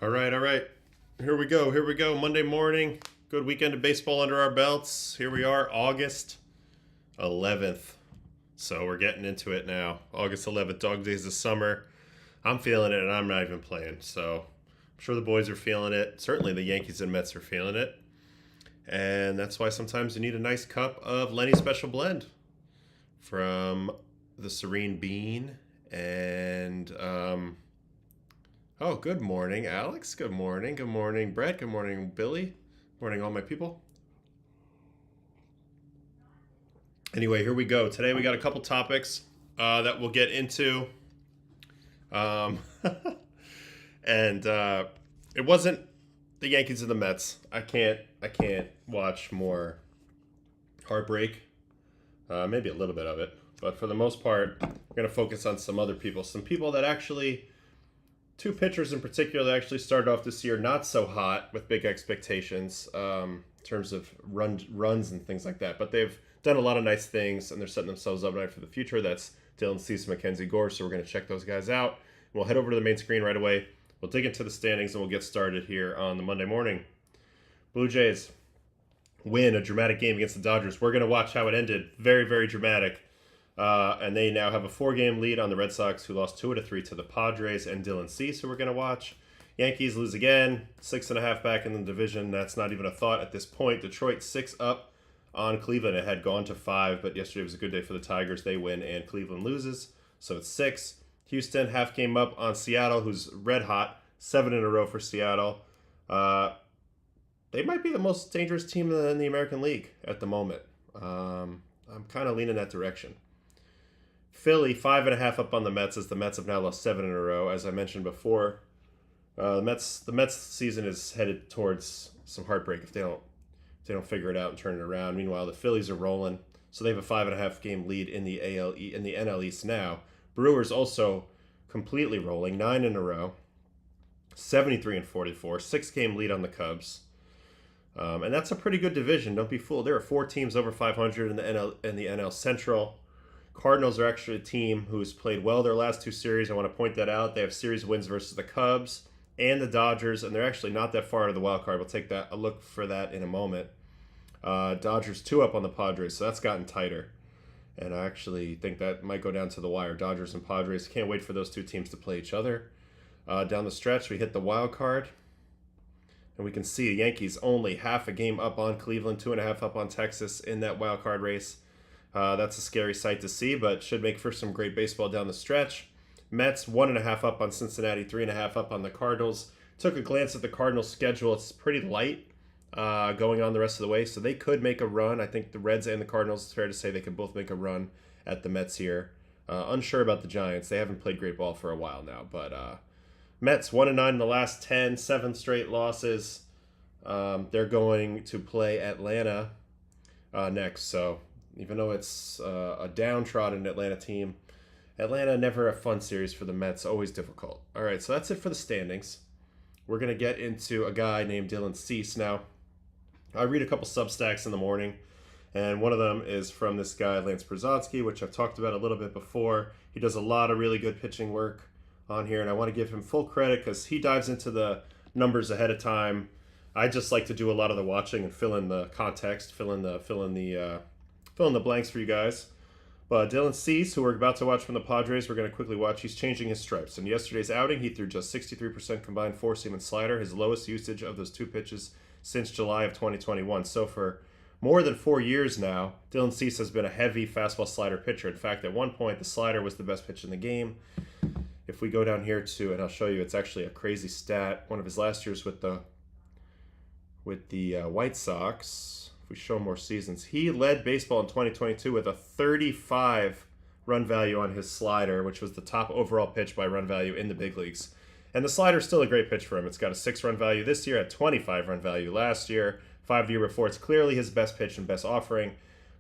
All right, all right. Here we go. Here we go. Monday morning. Good weekend of baseball under our belts. Here we are, August 11th. So we're getting into it now. August 11th, dog days of summer. I'm feeling it, and I'm not even playing. So I'm sure the boys are feeling it. Certainly the Yankees and Mets are feeling it. And that's why sometimes you need a nice cup of Lenny Special Blend from the Serene Bean. And oh, good morning, Alex. Good morning. Good morning, Brett. Good morning, Billy. Good morning, all my people. Anyway, here we go. Today we got a couple topics that we'll get into. Um, and it wasn't the Yankees and the Mets. I can't watch more heartbreak. Maybe a little bit of it, but for the most part, we're gonna focus on some other people. Some people that actually, two pitchers in particular that actually started off this year not so hot with big expectations in terms of runs and things like that. But they've done a lot of nice things, and they're setting themselves up right for the future. That's Dylan Cease, Mackenzie Gore. So we're going to check those guys out. And we'll head over to the main screen right away. We'll dig into the standings, and we'll get started here on the Monday morning. Blue Jays win a dramatic game against the Dodgers. We're going to watch how it ended. Very, very dramatic. And they now have a 4-game lead on the Red Sox, who lost 2 out of 3 to the Padres and Dylan Cease, who we're going to watch. Yankees lose again, 6.5 back in the division. That's not even a thought at this point. Detroit 6 up on Cleveland. It had gone to 5, but yesterday was a good day for the Tigers. They win and Cleveland loses, so it's 6. Houston half game up on Seattle, who's red hot, 7 in a row for Seattle. They might be the most dangerous team in the American League at the moment. I'm kind of leaning that direction. Philly 5.5 up on the Mets, as the Mets have now lost 7 in a row. As I mentioned before, the Mets season is headed towards some heartbreak if they don't figure it out and turn it around. Meanwhile, the Phillies are rolling, so they have a 5.5 game lead in the NL East now. Brewers also completely rolling, 9 in a row, 73 and 44, 6-game lead on the Cubs. And that's a pretty good division. Don't be fooled. There are 4 teams over 500 in the NL Central. Cardinals are actually a team who's played well their last 2 series. I want to point that out. They have series wins versus the Cubs and the Dodgers, and they're actually not that far out of the wild card. We'll take a look for that in a moment. Dodgers 2 up on the Padres, so that's gotten tighter. And I actually think that might go down to the wire. Dodgers and Padres. Can't wait for those 2 teams to play each other. Down the stretch, we hit the wild card. And we can see the Yankees only half a game up on Cleveland, 2.5 up on Texas in that wild card race. That's a scary sight to see, but should make for some great baseball down the stretch. Mets 1.5 up on Cincinnati, 3.5 up on the Cardinals. Took a glance at the Cardinals' schedule. It's pretty light going on the rest of the way, so they could make a run. I think the Reds and the Cardinals, it's fair to say they could both make a run at the Mets here. Unsure about the Giants. They haven't played great ball for a while now, but Mets 1-9 in the last 10, 7 straight losses. They're going to play Atlanta next, so even though it's a downtrodden Atlanta team, Atlanta never a fun series for the Mets, always difficult. All right, so that's it for the standings. We're going to get into a guy named Dylan Cease. Now, I read a couple Substacks in the morning, and one of them is from this guy, Lance Brzezinski, which I've talked about a little bit before. He does a lot of really good pitching work on here, and I want to give him full credit because he dives into the numbers ahead of time. I just like to do a lot of the watching and fill in the context, fill in the blanks for you guys. But Dylan Cease, who we're about to watch from the Padres, we're going to quickly watch. He's changing his stripes. In yesterday's outing, he threw just 63% combined 4-seam and slider, his lowest usage of those 2 pitches since July of 2021. So for more than 4 years now, Dylan Cease has been a heavy fastball slider pitcher. In fact, at one point, the slider was the best pitch in the game. If we go down here to, and I'll show you, it's actually a crazy stat. One of his last years with the White Sox, if we show more seasons, he led baseball in 2022 with a 35 run value on his slider, which was the top overall pitch by run value in the big leagues. And the slider is still a great pitch for him. It's got a 6 run value this year, at 25 run value last year, 5 the year before. It's clearly his best pitch and best offering.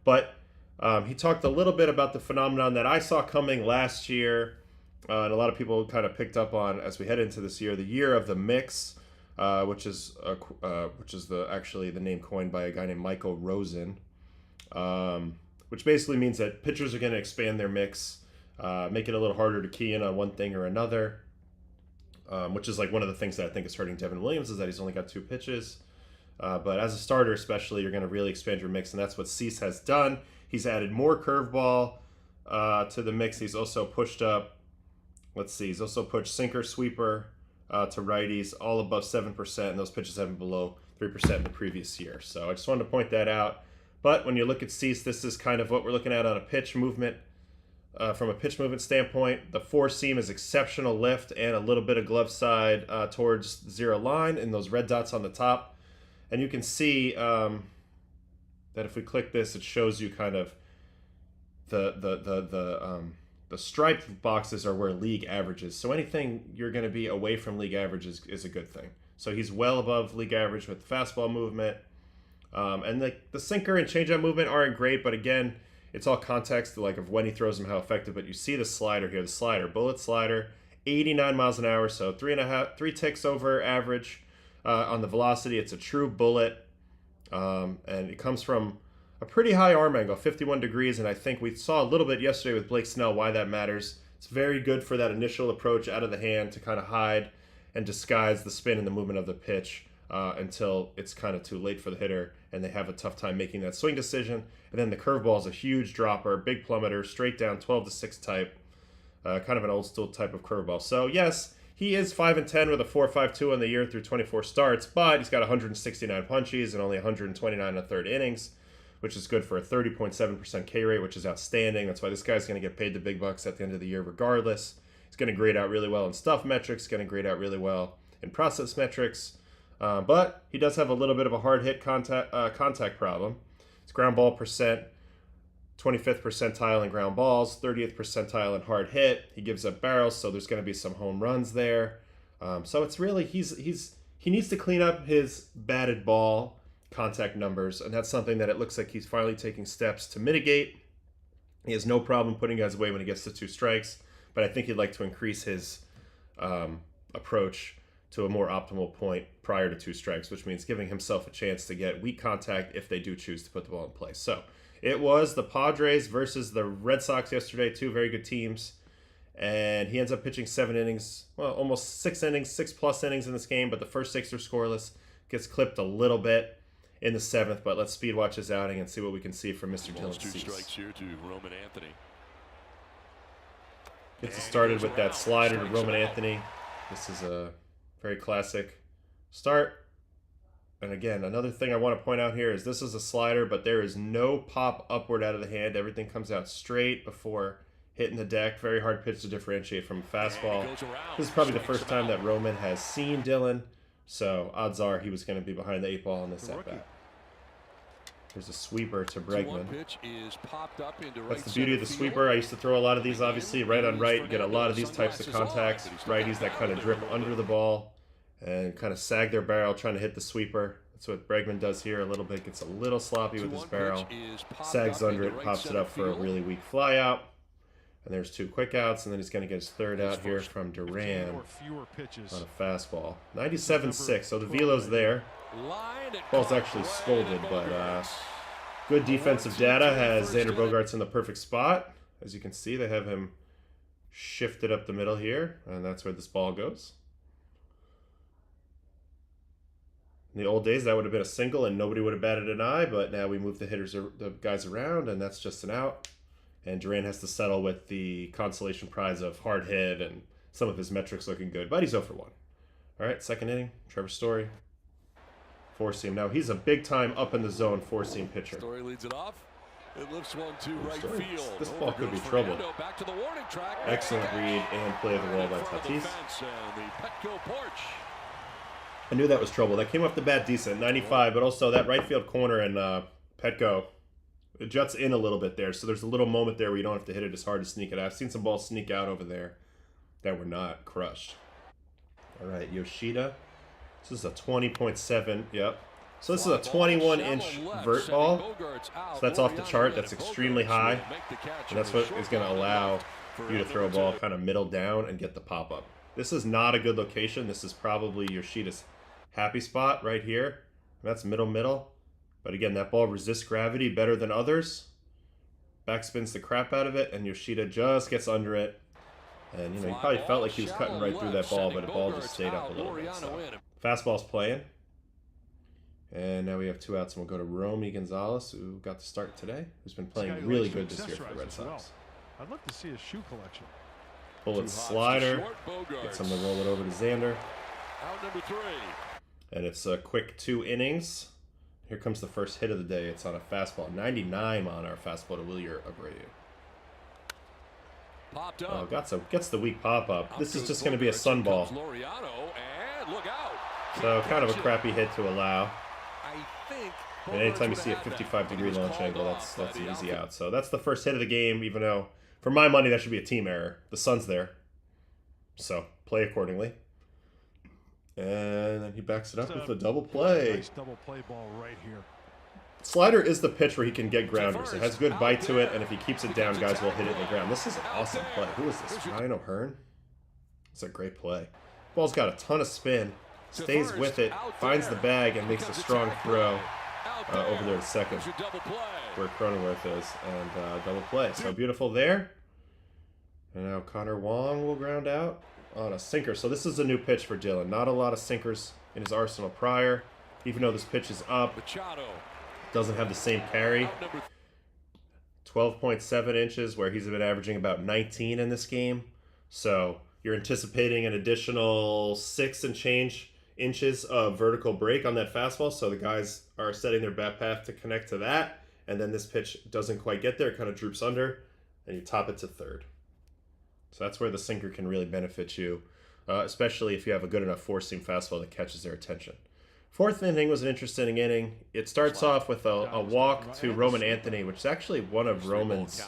But he talked a little bit about the phenomenon that I saw coming last year, and a lot of people kind of picked up on as we head into this year, the year of the mix. Which is actually the name coined by a guy named Michael Rosen, which basically means that pitchers are going to expand their mix, make it a little harder to key in on one thing or another. which is like one of the things that I think is hurting Devin Williams is that he's only got 2 pitches. But as a starter especially, you're going to really expand your mix, and that's what Cease has done. He's added more curveball to the mix. He's also pushed up, let's see, he's also pushed sinker, sweeper to righties, all above 7%, and those pitches have been below 3% in the previous year. So I just wanted to point that out. But when you look at Cease, this is kind of what we're looking at on a pitch movement. From a pitch movement standpoint, the 4-seam is exceptional lift and a little bit of glove side towards 0 line and those red dots on the top. And you can see that if we click this, it shows you kind of the striped boxes are where league averages. So anything you're going to be away from league averages is a good thing. So he's well above league average with the fastball movement. And the sinker and changeup movement aren't great, but again, it's all context like of when he throws them, how effective. But you see the slider here, the slider, bullet slider, 89 miles an hour, so 3 ticks over average on the velocity. It's a true bullet, and it comes from a pretty high arm angle, 51 degrees, and I think we saw a little bit yesterday with Blake Snell why that matters. It's very good for that initial approach out of the hand to kind of hide and disguise the spin and the movement of the pitch until it's kind of too late for the hitter and they have a tough time making that swing decision. And then the curveball is a huge dropper, big plummeter, straight down, 12-6 type, kind of an old school type of curveball. So yes, he is 5-10 with a 4.52 in the year through 24 starts, but he's got 169 punchies and only 129 in a third innings, which is good for a 30.7% K rate, which is outstanding. That's why this guy's going to get paid the big bucks at the end of the year regardless. He's going to grade out really well in stuff metrics, going to grade out really well in process metrics. But he does have a little bit of a hard hit contact problem. His ground ball percent, 25th percentile in ground balls, 30th percentile in hard hit. He gives up barrels, so there's going to be some home runs there. So it's really he needs to clean up his batted ball contact numbers, and that's something that it looks like he's finally taking steps to mitigate. He has no problem putting guys away when he gets to 2 strikes, but I think he'd like to increase his approach to a more optimal point prior to 2 strikes, which means giving himself a chance to get weak contact if they do choose to put the ball in play. So it was the Padres versus the Red Sox yesterday, 2 very good teams, and he ends up pitching 7 innings, well, almost 6 innings, 6+ innings in this game, but the first 6 are scoreless. Gets clipped a little bit in the 7th, but let's speed watch his outing and see what we can see from Mr. Dylan Cease. 2 strikes here to Roman Anthony. Gets it started with that slider to Roman Anthony. This is a very classic start. And again, another thing I want to point out here is this is a slider, but there is no pop upward out of the hand. Everything comes out straight before hitting the deck. Very hard pitch to differentiate from a fastball. This is probably the first time that Roman has seen Dylan, so odds are he was going to be behind the 8 ball on this at-bat. There's a sweeper to Bregman. That's the beauty of the sweeper. I used to throw a lot of these, obviously, right on right. You get a lot of these types of contacts. Righties that kind of drip under the ball and kind of sag their barrel trying to hit the sweeper. That's what Bregman does here a little bit. Gets a little sloppy with his barrel. Sags under it, pops it up for a really weak fly out. And there's 2 quick outs, and then he's going to get his 3rd out here from Duran on a fastball. 97.6, so the velo's there. Ball's actually scolded, but good defensive data has Xander Bogaerts in the perfect spot. As you can see, they have him shifted up the middle here, and that's where this ball goes. In the old days, that would have been a single, and nobody would have batted an eye, but now we move the guys around, and that's just an out. And Duran has to settle with the consolation prize of hard hit and some of his metrics looking good, but he's 0 for 1. All right, 2nd inning, Trevor Story. 4-seam. Now he's a big-time up in the zone 4-seam pitcher. Story leads it off. It lifts one to right field. This ball could be trouble. Back to the warning track. Excellent read and play of the wall by Tatis. I knew that was trouble. That came off the bat decent, 95, but also that right field corner and Petco, it juts in a little bit there, so there's a little moment there where you don't have to hit it as hard to sneak it out. I've seen some balls sneak out over there that were not crushed. All right, Yoshida. This is a 20.7, yep. So this is a 21-inch vert ball. So that's off the chart. That's extremely high. And that's what is going to allow you to throw a ball kind of middle down and get the pop-up. This is not a good location. This is probably Yoshida's happy spot right here. That's middle. But again, that ball resists gravity better than others. Backspins the crap out of it, and Yoshida just gets under it And, you know, he probably felt like he was cutting right through that ball, but the ball just stayed up a little bit. So. Fastball's playing. And now we have 2 outs, and we'll go to Romy Gonzalez, who got the start today, who's been playing really good this year for the Red Sox. I'd love to see a shoe collection. Bullet slider. Gets him to roll it over to Xander. Out number 3. And it's a quick 2 innings. Here comes the first hit of the day. It's on a fastball. 99 on our fastball to Wilyer Abreu. Popped up. Gets the weak pop up. This is just going to be a sun ball. So kind of a crappy hit to allow. And anytime you see a 55-degree launch angle, that's an easy out. So that's the first hit of the game, even though, for my money, that should be a team error. The sun's there. So play accordingly. And then he backs it up with a double play. Nice double play ball right here. Slider is the pitch where he can get grounders. It has good bite to it, and if he keeps it down, guys will hit it in the ground. This is an awesome play. Who is this? Ryan O'Hearn? It's a great play. Ball's got a ton of spin. Stays with it, finds the bag, and makes a strong throw over there to second, where Cronenworth is, and double play. So beautiful there. And now Connor Wong will ground out on a sinker. So this is a new pitch for Dylan. Not a lot of sinkers in his arsenal prior, even though this pitch is up. Doesn't have the same carry. 12.7 inches, where he's been averaging about 19 in this game. So you're anticipating an additional 6 and change inches of vertical break on that fastball, so the guys are setting their bat path to connect to that, and then this pitch doesn't quite get there, it kind of droops under, and you top it to third. So that's where the sinker can really benefit you, especially if you have a good enough four-seam fastball that catches their attention. Fourth inning was an interesting inning. It starts off with a walk to Roman Anthony, which is actually one of Roman's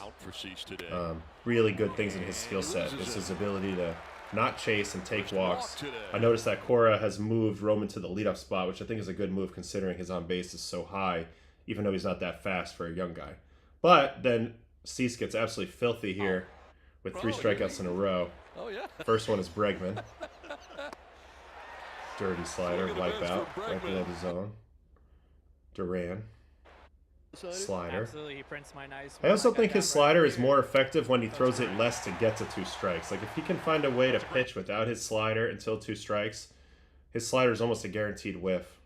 really good things in his skill set, is his ability to not chase and take walks. I noticed that Cora has moved Roman to the leadoff spot, which I think is a good move considering his on-base is so high, even though he's not that fast for a young guy. But then Cease gets absolutely filthy here with 3 strikeouts in a row. First one is Bregman. Dirty slider, wipe out, right below the zone. Duran. Slider. Absolutely, he prints my nice. I also think his slider is more effective when he throws it less to get to 2 strikes. Like if he can find a way to pitch without his slider until 2 strikes, his slider is almost a guaranteed whiff.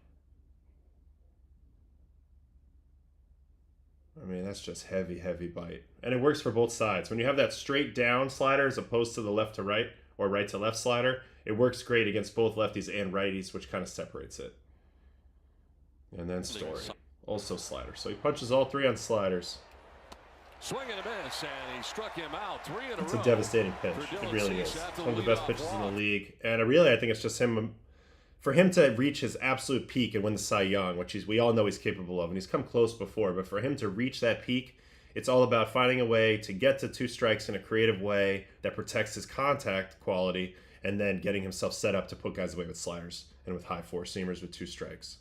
I mean, that's just heavy, heavy bite. And it works for both sides. When you have that straight down slider as opposed to the left to right or right to left slider, it works great against both lefties and righties, which kind of separates it. And then Story. Also slider. So he punches all 3 on sliders. Swing and a miss, and he struck him out 3 in a row. It's a devastating pitch. It really is. It's one of the best pitches in the league. And I think it's just him, for him to reach his absolute peak and win the Cy Young, which we all know he's capable of, and he's come close before, but for him to reach that peak, it's all about finding a way to get to 2 strikes in a creative way that protects his contact quality, and then getting himself set up to put guys away with sliders and with high 4-seamers with 2 strikes.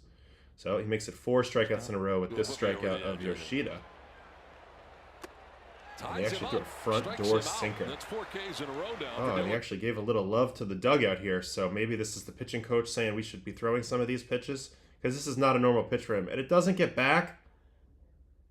So he makes it 4 strikeouts in a row with this strikeout of Yoshida. And he actually threw a front door sinker. Oh, and he actually gave a little love to the dugout here. So maybe this is the pitching coach saying we should be throwing some of these pitches, because this is not a normal pitch for him. And it doesn't get back,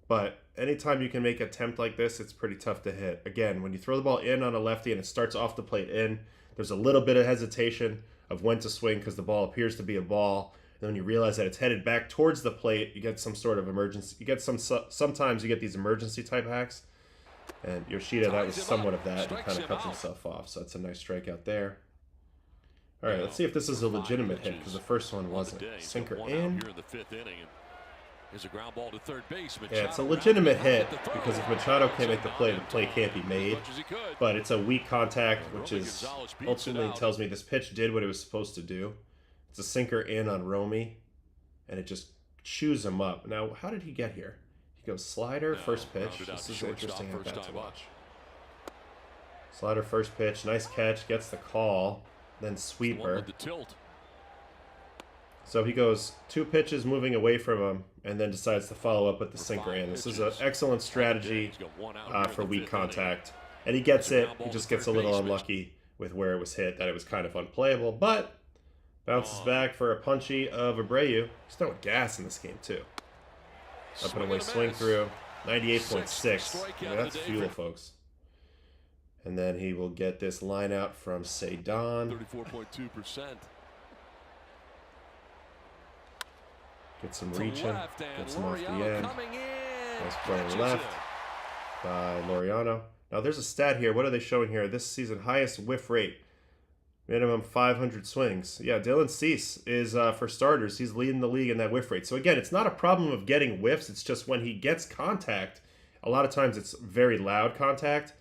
but anytime you can make an attempt like this, it's pretty tough to hit. Again, when you throw the ball in on a lefty and it starts off the plate in, there's a little bit of hesitation of when to swing because the ball appears to be a ball. And when you realize that it's headed back towards the plate, you get some sort of emergency. You get sometimes you get these emergency type hacks. And Yoshida, that was somewhat of that. He kind of cuts himself off. So that's a nice strikeout there. All right, let's see if this is a legitimate hit, because the first one wasn't. Sinker in. Is a ground ball to third base. Yeah, it's a legitimate hit, because if Machado can't make the play can't be made. But it's a weak contact, which is ultimately tells me this pitch did what it was supposed to do. It's a sinker in on Romy, and it just chews him up. Now, how did he get here? He goes slider, first pitch. This is interesting at bat to watch. Slider, first pitch, nice catch, gets the call, then sweeper. So he goes 2 pitches moving away from him, and then decides to follow up with the sinker in. This is an excellent strategy for weak contact. And he gets it. He just gets a little unlucky with where it was hit, that it was kind of unplayable. But bounces back for a punchy of Abreu. He's throwing gas in this game, too. Up and away swing through. 98.6. Yeah, that's fuel, folks. And then he will get this line out from Cedon. 34.2%. Get some reaching. Gets him off the end. Nice play left by Laureano. Now there's a stat here. What are they showing here? This season, highest whiff rate. Minimum 500 swings. Yeah, Dylan Cease is, for starters, he's leading the league in that whiff rate. So again, it's not a problem of getting whiffs. It's just when he gets contact, a lot of times it's very loud contact,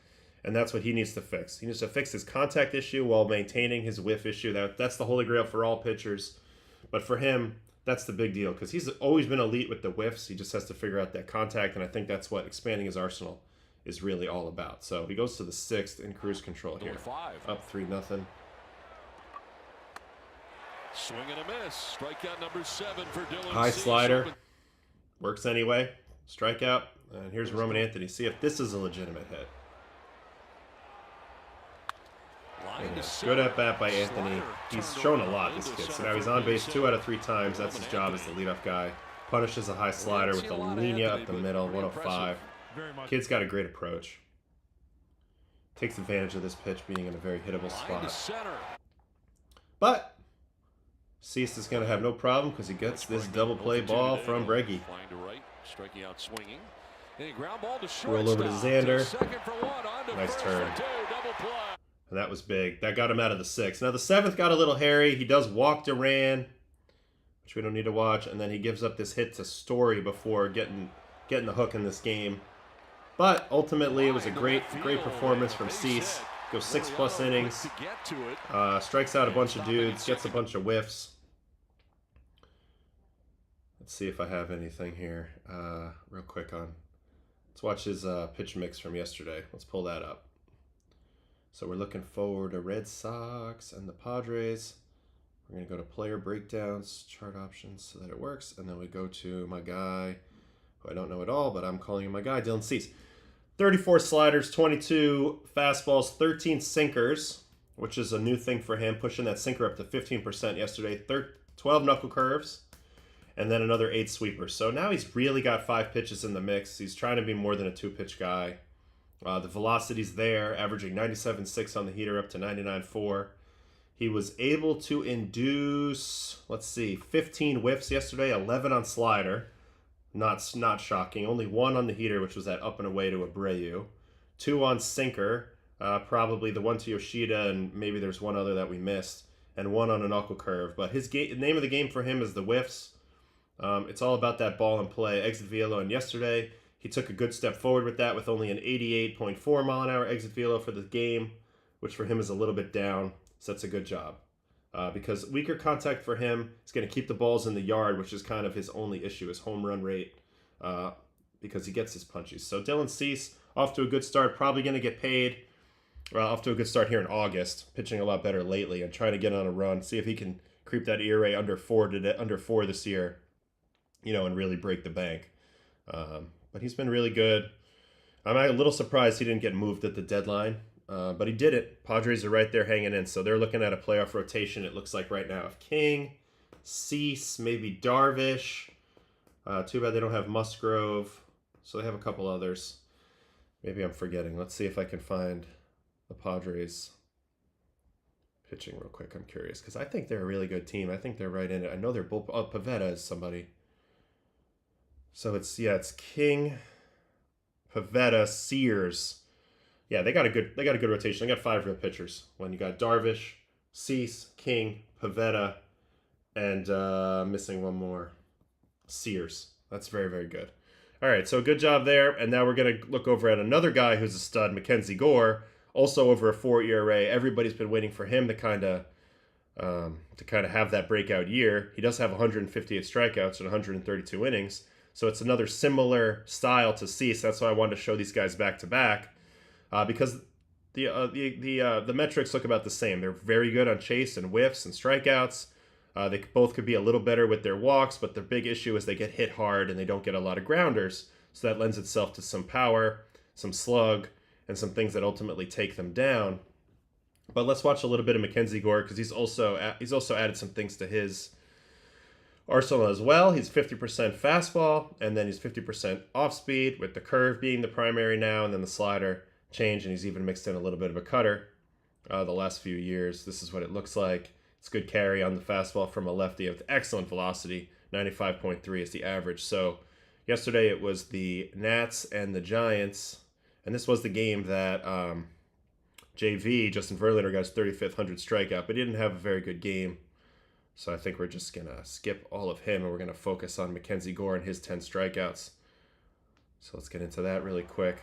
and that's what he needs to fix. He needs to fix his contact issue while maintaining his whiff issue. That's the holy grail for all pitchers. But for him, that's the big deal because he's always been elite with the whiffs. He just has to figure out that contact, and I think that's what expanding his arsenal is really all about. So he goes to the 6th in cruise control here. Up 3-0. Swing and a miss. Strikeout number 7 for Dylan. High slider. Works anyway. Strikeout. And here's Roman Anthony. See if this is a legitimate hit. Yeah, good at bat by Anthony. He's shown a lot, this kid. So now he's on base 2 out of 3 times. That's his job as the leadoff guy. Punishes a high slider with the linea up the middle, 105. Kid's got a great approach. Takes advantage of this pitch being in a very hittable spot. But Cease is going to have no problem because he gets this double play ball from Breggy. Roll over to Xander. Nice turn. And that was big. That got him out of the 6th. Now the 7th got a little hairy. He does walk Duran, which we don't need to watch. And then he gives up this hit to Story before getting the hook in this game. But ultimately, it was a great performance from Cease. Goes 6+ innings. Strikes out a bunch of dudes. Gets a bunch of whiffs. Let's see if I have anything here real quick on. Let's watch his pitch mix from yesterday. Let's pull that up. So we're looking forward to Red Sox and the Padres. We're going to go to player breakdowns, chart options so that it works. And then we go to my guy, who I don't know at all, but I'm calling him my guy, Dylan Cease. 34 sliders, 22 fastballs, 13 sinkers, which is a new thing for him, pushing that sinker up to 15% yesterday. 12 knuckle curves, and then another 8 sweepers. So now he's really got 5 pitches in the mix. He's trying to be more than a 2-pitch guy. The velocity's there, averaging 97.6 on the heater up to 99.4. He was able to induce, 15 whiffs yesterday, 11 on slider. Not shocking. Only 1 on the heater, which was that up and away to Abreu. 2 on sinker, probably the one to Yoshida, and maybe there's one other that we missed. And 1 on a knuckle curve. But his name of the game for him is the whiffs. It's all about that ball in play. Exit velo, and yesterday he took a good step forward with that with only an 88.4 mile an hour exit velo for the game, which for him is a little bit down. So that's a good job. Because weaker contact for him is going to keep the balls in the yard, which is kind of his only issue, his home run rate, because he gets his punches. So Dylan Cease, off to a good start, probably going to get paid. Off to a good start here in August, pitching a lot better lately and trying to get on a run, see if he can creep that ERA under 4 this year, and really break the bank. But he's been really good. I'm a little surprised he didn't get moved at the deadline. But he did it. Padres are right there hanging in. So they're looking at a playoff rotation, it looks like right now, of King, Cease, maybe Darvish. Too bad they don't have Musgrove. So they have a couple others. Maybe I'm forgetting. Let's see if I can find the Padres pitching real quick. I'm curious because I think they're a really good team. I think they're right in it. I know they're both. Oh, Pavetta is somebody. So it's King, Pavetta, Sears. Yeah, they got a good rotation. They got 5 real pitchers. When you got Darvish, Cease, King, Pavetta, and missing one more, Sears. That's very, very good. All right, so good job there. And now we're gonna look over at another guy who's a stud, Mackenzie Gore, also over a 4 ERA. Everybody's been waiting for him to kind of have that breakout year. He does have 158 strikeouts and 132 innings, so it's another similar style to Cease. That's why I wanted to show these guys back to back. Because the metrics look about the same. They're very good on chase and whiffs and strikeouts. They both could be a little better with their walks, but their big issue is they get hit hard and they don't get a lot of grounders. So that lends itself to some power, some slug, and some things that ultimately take them down. But let's watch a little bit of Mackenzie Gore because he's also added some things to his arsenal as well. He's 50% fastball, and then he's 50% off speed, with the curve being the primary now, and then the slider. change, and he's even mixed in a little bit of a cutter the last few years. This is what it looks like. It's good carry on the fastball from a lefty with excellent velocity. 95.3 is the average. So yesterday it was the Nats and the Giants, and this was the game that JV, Justin Verlander, got his 35th 100 strikeout, but he didn't have a very good game. So I think we're just going to skip all of him, and we're going to focus on Mackenzie Gore and his 10 strikeouts. So let's get into that really quick.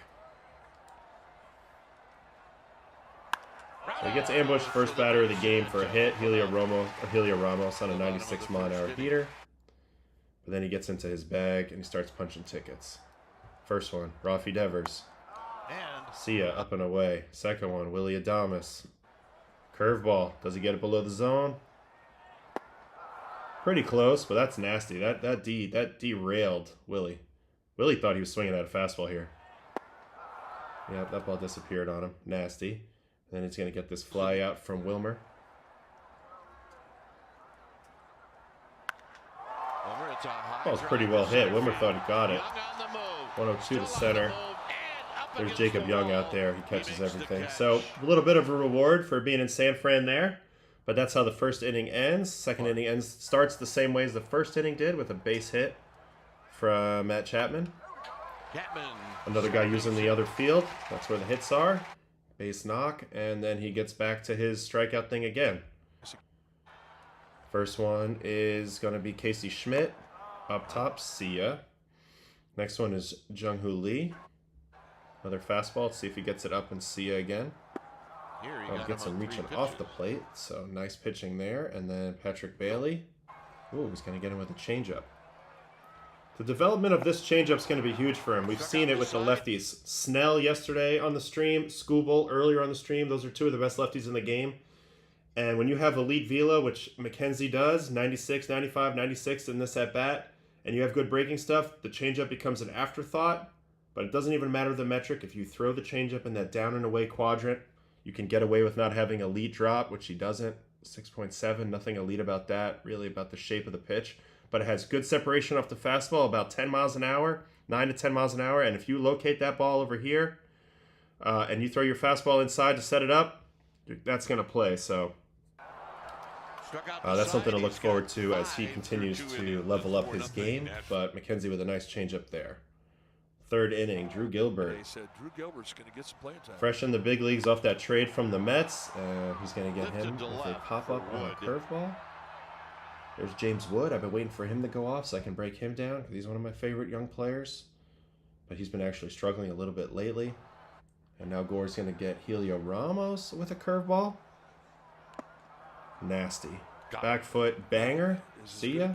So he gets ambushed, first batter of the game for a hit, Helio Ramos on a 96-mile-an-hour heater. But then he gets into his bag, and he starts punching tickets. First one, Rafi Devers. See ya, up and away. Second one, Willy Adames. Curveball. Does he get it below the zone? Pretty close, but that's nasty. That derailed Willie. Willie thought he was swinging at a fastball here. Yep, that ball disappeared on him. Nasty. And then he's going to get this fly out from Wilmer. That was pretty well hit. Wilmer thought he got it. 102 to center. There's Jacob Young out there. He catches everything. So a little bit of a reward for being in San Fran there. But that's how the first inning ends. Second inning starts the same way as the first inning did, with a base hit from Matt Chapman. Another guy using the other field. That's where the hits are. Base knock. And then he gets back to his strikeout thing again. First one is going to be Casey Schmidt. Up top, see ya. Next one is Jung-Hoo Lee. Another fastball. Let's see if he gets it up and see ya again. Gets him reaching off the plate. So nice pitching there. And then Patrick Bailey. Ooh, he's going to get him with a changeup. The development of this changeup is going to be huge for him. We've seen it with the lefties. Snell yesterday on the stream. Skubal earlier on the stream. Those are two of the best lefties in the game. And when you have elite velo, which Mackenzie does, 96, 95, 96 in this at-bat, and you have good breaking stuff, the changeup becomes an afterthought. But it doesn't even matter the metric. If you throw the changeup in that down and away quadrant, you can get away with not having a lead drop, which he doesn't. 6.7, nothing elite about that, really about the shape of the pitch. But it has good separation off the fastball, about 10 miles an hour, 9 to 10 miles an hour. And if you locate that ball over here and you throw your fastball inside to set it up, that's going to play. So that's something to look forward to as he continues to level up his game. But Mackenzie with a nice changeup there. Third inning, Drew Gilbert. Fresh in the big leagues off that trade from the Mets. He's going to get him with a pop-up on a curveball. There's James Wood. I've been waiting for him to go off so I can break him down because he's one of my favorite young players. But he's been actually struggling a little bit lately. And now Gore's going to get Helio Ramos with a curveball. Nasty. Back foot banger. See ya.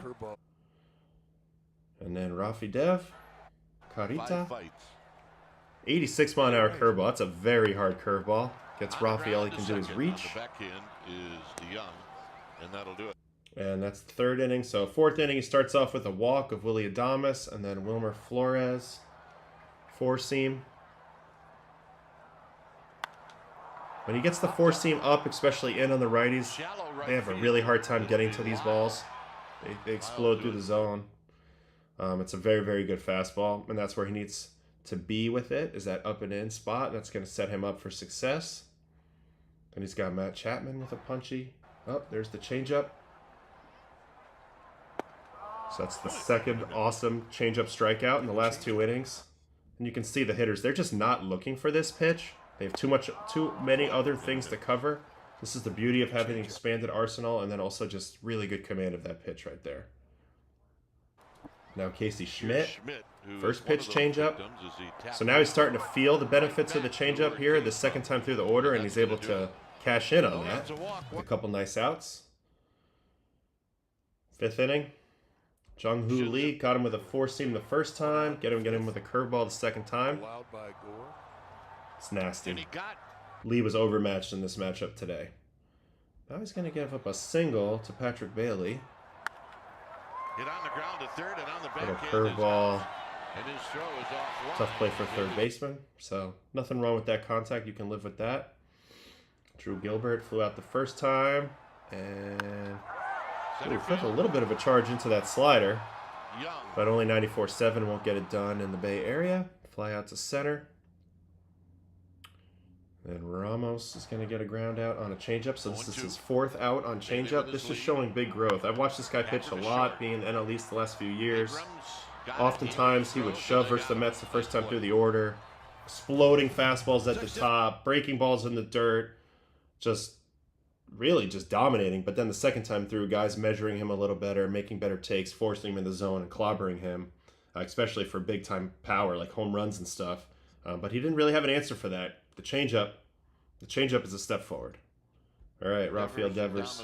And then Rafi Dev. Carita. 86-mile-an-hour curveball. That's a very hard curveball. Gets Rafi, all he can do is reach. And that's the third inning. So fourth inning, he starts off with a walk of Willy Adames and then Wilmer Flores. Four-seam. When he gets the four-seam up, especially in on the righties, they have a really hard time getting to these balls. They explode through the zone. It's a very, very good fastball, and that's where he needs to be with it, is that up and in spot. That's going to set him up for success. Then he's got Matt Chapman with a punchy. Oh, there's the changeup. So that's the second awesome changeup strikeout in the last two innings. And you can see the hitters, they're just not looking for this pitch. They have too many other things to cover. This is the beauty of having an expanded arsenal, and then also just really good command of that pitch right there. Now Casey Schmidt, first pitch changeup. So now he's starting to feel the benefits of the changeup here the second time through the order, and he's able to cash in on that with a couple nice outs. Fifth inning, Jung-Hoo Lee got him with a four-seam the first time, get him with a curveball the second time. It's nasty. Lee was overmatched in this matchup today. Now he's going to give up a single to Patrick Bailey. Little curveball. Tough play for third baseman. So nothing wrong with that contact. You can live with that. Drew Gilbert flew out the first time. And we put a little bit of a charge into that slider. But only 94.7 won't get it done in the Bay Area. Fly out to center. And Ramos is going to get a ground out on a changeup. So this is his 4th out on changeup. This is showing big growth. I've watched this guy pitch a lot, being in the NL East the last few years. Oftentimes he would shove versus the Mets the first time through the order. Exploding fastballs at the top, breaking balls in the dirt. Just really just dominating. But then the second time through, guys measuring him a little better, making better takes, forcing him in the zone and clobbering him, especially for big time power like home runs and stuff. But he didn't really have an answer for that. The changeup is a step forward. All right, Rafael Devers.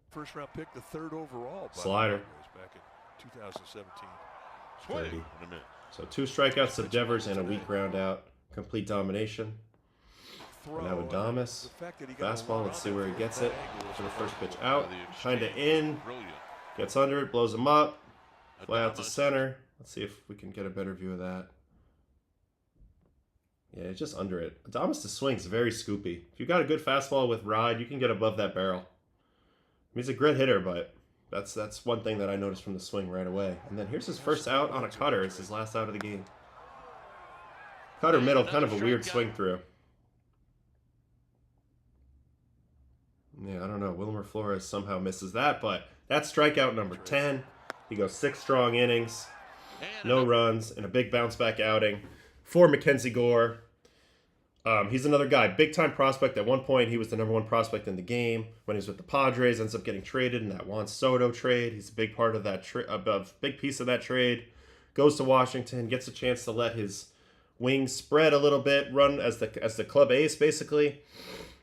First round pick, the 3rd overall. Slider. Back in 2017. 20 30. in a minute. So 2 strikeouts of Devers and a weak ground out. Complete domination. And now Adames. Fastball, let's see where he gets it. For the first pitch out. Kind of in. Gets under it, blows him up. Fly out to center. Let's see if we can get a better view of that. Yeah, it's just under it. Adames' swing is very scoopy. If you got a good fastball with ride, you can get above that barrel. I mean, he's a grit hitter, but that's one thing that I noticed from the swing right away. And then here's his first out on a cutter. It's his last out of the game. Cutter middle, kind of a weird swing through. Yeah, I don't know. Wilmer Flores somehow misses that, but that's strikeout number 10. He goes 6 strong innings, no runs, and a big bounce back outing for Mackenzie Gore. He's another guy, big-time prospect. At one point, he was the #1 prospect in the game. When he was with the Padres, ends up getting traded in that Juan Soto trade. He's a big part of that big piece of that trade. Goes to Washington, gets a chance to let his wings spread a little bit, run as the club ace, basically.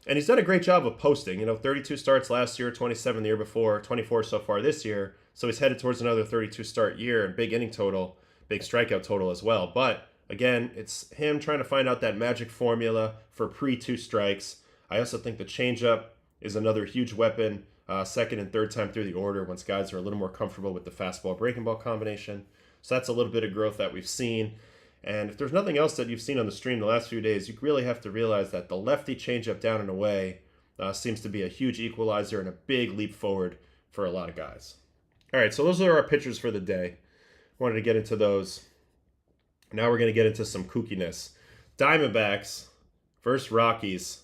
And he's done a great job of posting. 32 starts last year, 27 the year before, 24 so far this year. So he's headed towards another 32 start year and big inning total, big strikeout total as well. But again, it's him trying to find out that magic formula for pre-2 strikes. I also think the changeup is another huge weapon, second and third time through the order once guys are a little more comfortable with the fastball breaking ball combination. So that's a little bit of growth that we've seen. And if there's nothing else that you've seen on the stream the last few days, you really have to realize that the lefty changeup down and away seems to be a huge equalizer and a big leap forward for a lot of guys. All right, so those are our pitchers for the day. Wanted to get into those. Now we're going to get into some kookiness. Diamondbacks versus Rockies.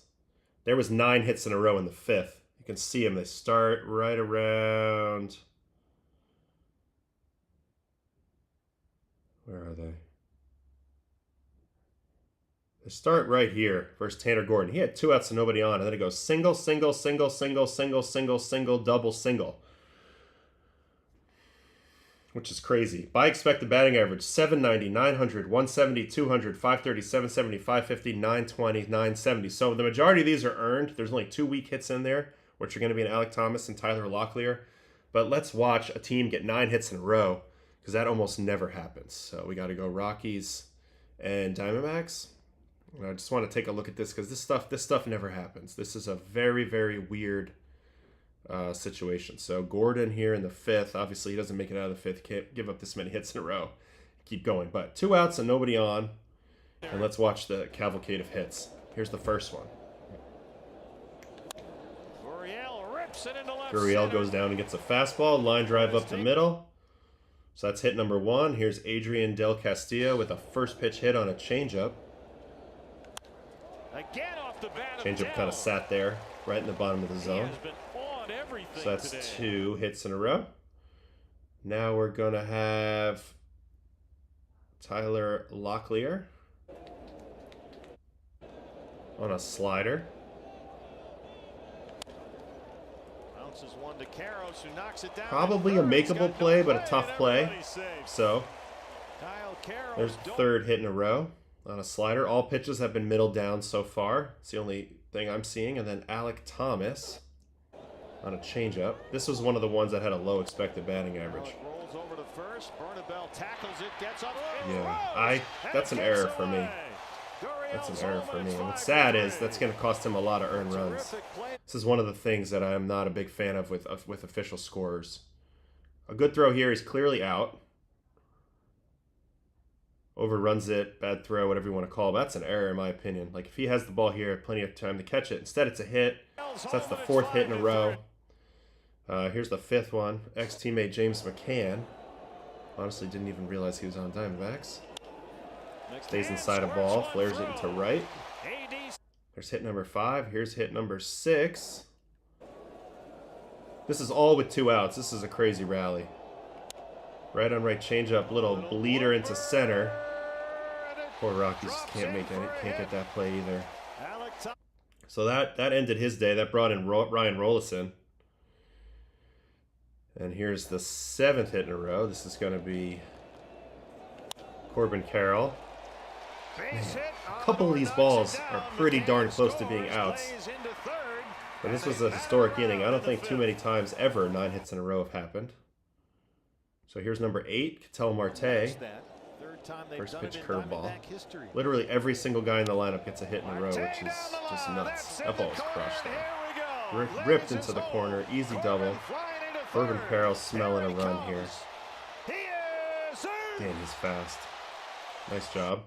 There was 9 hits in a row in the 5th. You can see them. They start right around... Where are they? They start right here versus Tanner Gordon. He had 2 outs and nobody on. And then it goes single, single, single, single, single, single, single, double, single. Which is crazy. By expected batting average, 790, 900, 170, 200, 530, 770, 550, 920, 970. So the majority of these are earned. There's only 2 weak hits in there, which are going to be an Alek Thomas and Tyler Locklear. But let's watch a team get 9 hits in a row, because that almost never happens. So we got to go Rockies and Diamondbacks. And I just want to take a look at this, because this stuff never happens. This is a very, very weird situation. So Gordon here in the 5th. Obviously, he doesn't make it out of the 5th. Can't give up this many hits in a row. Keep going. But 2 outs and nobody on. And let's watch the cavalcade of hits. Here's the first one. Gurriel goes down and gets a fastball. Line drive up the middle. So that's hit number 1. Here's Adrian Del Castillo with a first pitch hit on a changeup. Changeup kind of sat there right in the bottom of the zone. So that's 2 hits in a row. Now we're going to have Tyler Locklear on a slider. Probably a makeable play, but a tough play. So there's the 3rd hit in a row on a slider. All pitches have been middle down so far. It's the only thing I'm seeing. And then Alek Thomas on a changeup. This was one of the ones that had a low expected batting average. Yeah, that's an error for me. That's an error for me. And what's sad is that's going to cost him a lot of earned runs. This is one of the things that I am not a big fan of with official scorers. A good throw here. He's clearly out. Overruns it, bad throw, whatever you want to call it. That's an error in my opinion. Like if he has the ball here, plenty of time to catch it. Instead, it's a hit. So that's the 4th hit in a row. Here's the 5th one. Ex-teammate James McCann. Honestly, didn't even realize he was on Diamondbacks. Stays inside a ball, flares it into right. There's hit number 5. Here's hit number 6. This is all with 2 outs. This is a crazy rally. Right on right changeup, little bleeder into center. Poor Rockies can't get that play either. So that ended his day. That brought in Ryan Rollison. And here's the 7th hit in a row. This is going to be Corbin Carroll. Man, a couple of these balls are pretty darn close to being outs. But this was a historic inning. I don't think too many times ever 9 hits in a row have happened. So here's number 8, Ketel Marte. First pitch curveball. Literally every single guy in the lineup gets a hit in a row, which is just nuts. That ball was crushed though. Ripped into the corner, easy double. Corbin Carroll smelling a run here. Damn, he's fast. Nice job.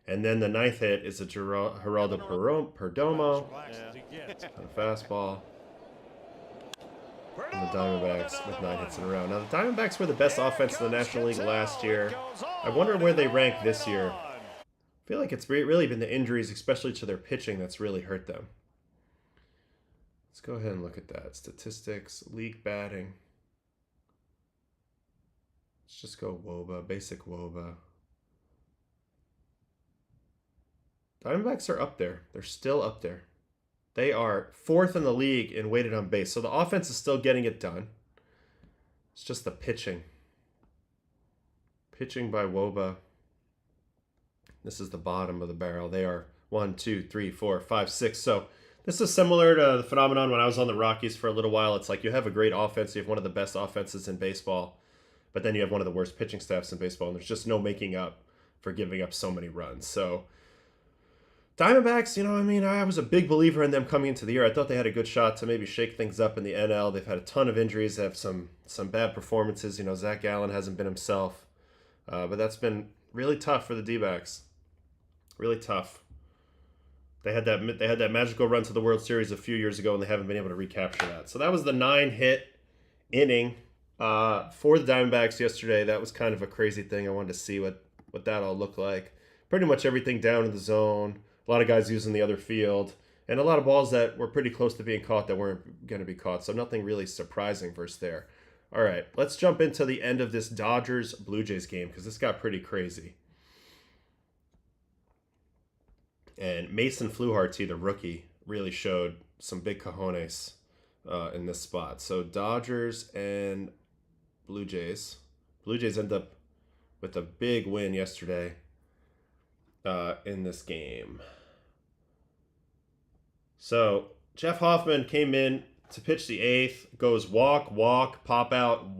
And then the 9th hit is a Geraldo Perdomo on a fastball. And the Diamondbacks with 9 hits in a row. Now, the Diamondbacks were the best offense in the National League last year. I wonder where they rank this year. I feel like it's really been the injuries, especially to their pitching, that's really hurt them. Let's go ahead and look at that. Statistics, league batting. Let's just go WOBA, basic WOBA. Diamondbacks are up there. They're still up there. They are 4th in the league in weighted on base. So the offense is still getting it done. It's just the pitching. Pitching by WOBA. This is the bottom of the barrel. They are 1, 2, 3, 4, 5, 6. So this is similar to the phenomenon when I was on the Rockies for a little while. It's like you have a great offense. You have one of the best offenses in baseball. But then you have one of the worst pitching staffs in baseball. And there's just no making up for giving up so many runs. So Diamondbacks, I was a big believer in them coming into the year. I thought they had a good shot to maybe shake things up in the NL. They've had a ton of injuries. They have some bad performances. Zach Gallen hasn't been himself. But that's been really tough for the D-backs. Really tough. They had that magical run to the World Series a few years ago, and they haven't been able to recapture that. So that was the 9-hit inning for the Diamondbacks yesterday. That was kind of a crazy thing. I wanted to see what that all looked like. Pretty much everything down in the zone. A lot of guys using the other field. And a lot of balls that were pretty close to being caught that weren't going to be caught. So nothing really surprising versus there. All right, let's jump into the end of this Dodgers-Blue Jays game because this got pretty crazy. And Mason Fluharty, the rookie, really showed some big cojones in this spot. So Dodgers and Blue Jays. Blue Jays end up with a big win yesterday in this game. So Jeff Hoffman came in to pitch the 8th, goes walk, pop out,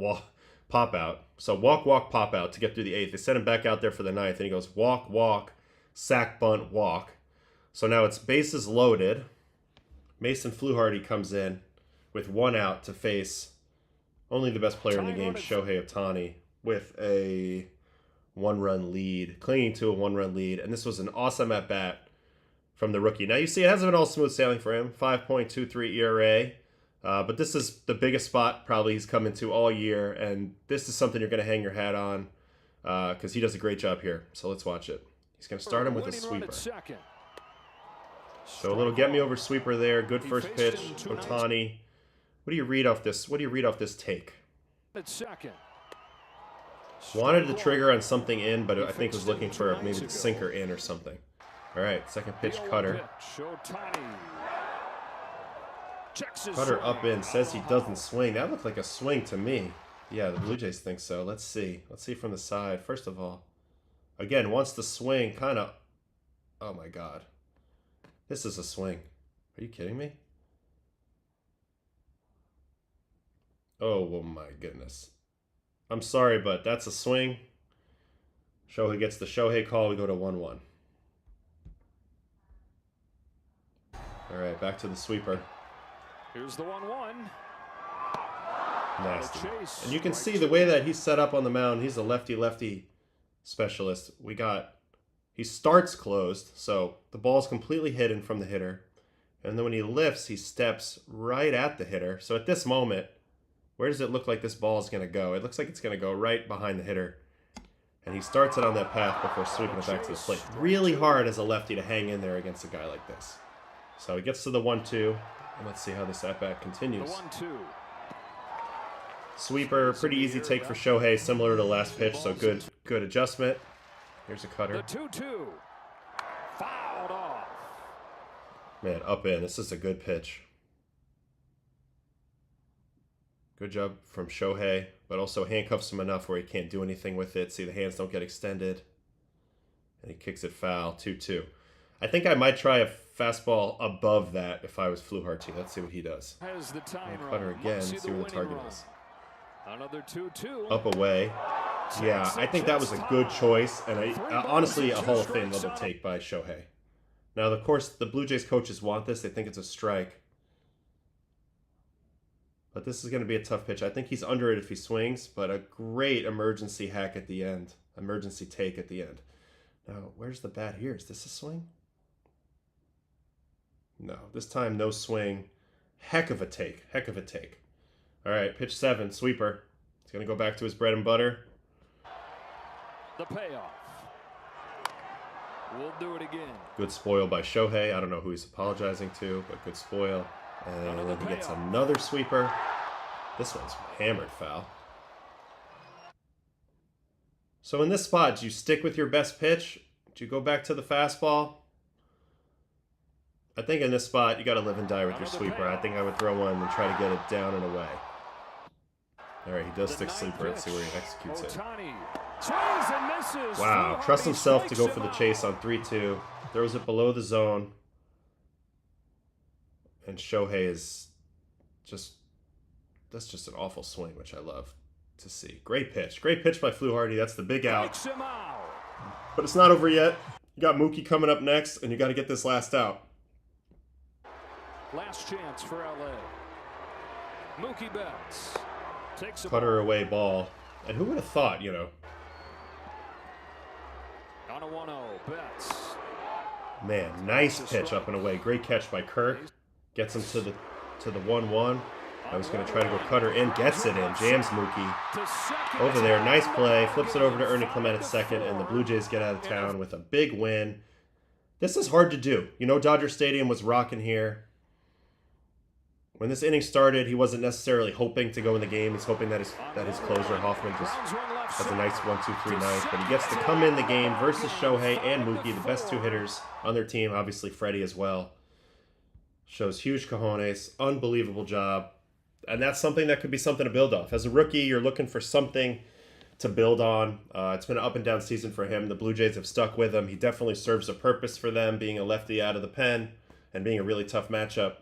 pop out. So walk, pop out to get through the 8th. They sent him back out there for the 9th, and he goes walk, sack, bunt, walk. So now it's bases loaded. Mason Fluharty comes in with 1 out to face only the best player in the game, Shohei Ohtani, with a 1-run lead, clinging to a 1-run lead. And this was an awesome at-bat from the rookie. Now, you see, it hasn't been all smooth sailing for him. 5.23 ERA. But this is the biggest spot probably he's come into all year. And this is something you're going to hang your hat on because he does a great job here. So let's watch it. He's going to start him with a sweeper. So a little get-me-over sweeper there. Good first pitch. Ohtani. What do you read off this? What do you read off this take? Wanted to trigger on something in, but I think was looking for maybe the sinker in or something. All right, second pitch, cutter. Cutter up in, says he doesn't swing. That looked like a swing to me. Yeah, the Blue Jays think so. Let's see. Let's see from the side. First of all, again, wants to swing, kind of. Oh my God. This is a swing. Are you kidding me? Oh my goodness. I'm sorry, but that's a swing. Shohei gets the Shohei call. We go to 1-1. All right, back to the sweeper. Here's the 1-1. Nasty. And you can see the way that he's set up on the mound. He's a lefty-lefty specialist. He starts closed, so the ball's completely hidden from the hitter. And then when he lifts, he steps right at the hitter. So at this moment, where does it look like this ball is going to go? It looks like it's going to go right behind the hitter. And he starts it on that path before sweeping it back to the plate. Really hard as a lefty to hang in there against a guy like this. So he gets to the 1-2. And let's see how this at-bat The continues. 1-2. Sweeper, pretty easy take for Shohei, similar to the last pitch, so good adjustment. Here's a cutter. The 2-2. Fouled off. Man, up in. This is a good pitch. Good job from Shohei, but also handcuffs him enough where he can't do anything with it. See, the hands don't get extended. And he kicks it foul, 2-2. I think I might try a fastball above that if I was Fluharty. Let's see what he does. Has the tying Cutter run. again, Muncie see the where the target winning is. run. Another 2-2. Up away. Yeah, I think that was a good choice, and honestly, a Hall of Fame level take by Shohei. Now, of course, the Blue Jays coaches want this. They think it's a strike. But this is going to be a tough pitch. I think he's under it if he swings, but a great emergency hack at the end. Emergency take at the end. Now, where's the bat here? Is this a swing? No, this time no swing. Heck of a take. Heck of a take. All right, pitch 7, sweeper. He's going to go back to his bread and butter. The payoff. We'll do it again. Good spoil by Shohei. I don't know who he's apologizing to, but good spoil. And then he gets another sweeper. This one's hammered foul. So in this spot, do you stick with your best pitch? Do you go back to the fastball? I think in this spot, you got to live and die with your sweeper. I think I would throw one and try to get it down and away. All right, he does stick sleeper. Let's see where he executes it. Wow, trusts himself to go for the chase on 3-2. Throws it below the zone. And Shohei is just, that's just an awful swing, which I love to see. Great pitch. Great pitch by Fluharty. That's the big out. But it's not over yet. You got Mookie coming up next, and you got to get this last out. Last chance for LA. Mookie Betts takes a Cutter away ball. And who would have thought, you know? On a 1-0, Betts. Man, nice pitch up and away. Great catch by Kirk. Gets him to the 1-1. I was going to try to go cutter in. Gets it in. Jams Mookie. Over there. Nice play. Flips it over to Ernie Clement at second. And the Blue Jays get out of town with a big win. This is hard to do. You know, Dodger Stadium was rocking here. When this inning started, he wasn't necessarily hoping to go in the game. He's hoping that his closer, Hoffman, just has a nice 1-2-3 ninth. But he gets to come in the game versus Shohei and Mookie, the best two hitters on their team. Obviously, Freddie as well. Shows huge cojones. Unbelievable job. And that's something that could be something to build off. As a rookie, you're looking for something to build on. It's been an up and down season for him. The Blue Jays have stuck with him. He definitely serves a purpose for them, being a lefty out of the pen and being a really tough matchup.